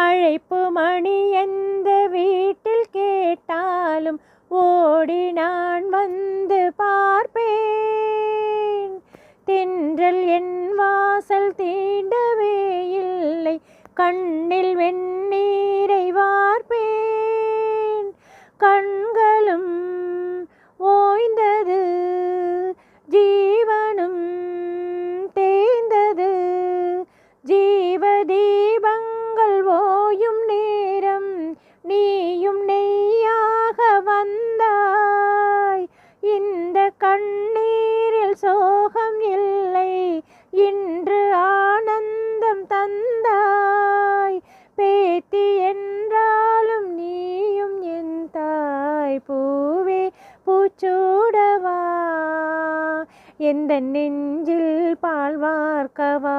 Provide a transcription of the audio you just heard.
அழைப்பு மணி எந்த வீட்டில் கேட்டாலும் ஓடி நான் வந்து பார்ப்பேன். தென்றல் என் வாசல் தீண்டவே இல்லை, கண்ணில் வெந்நீரை வார்ப்பேன். கண்களும் ஓய்ந்தது, ஜீவனும் தேய்ந்தது. ஜீவ தீபங்கள் ஓயும் நேரம் நீயும் நெய்யாக வந்தாய். இந்த கண்ணீரில் சோகம் இல்லை, இன்று ஆனந்தம் தந்தாய். பேத்தி என்றாலும் நீயும் என் தாய். பூவே பூச்சூடவா, எந்த நெஞ்சில் பால் வார்க்கவா.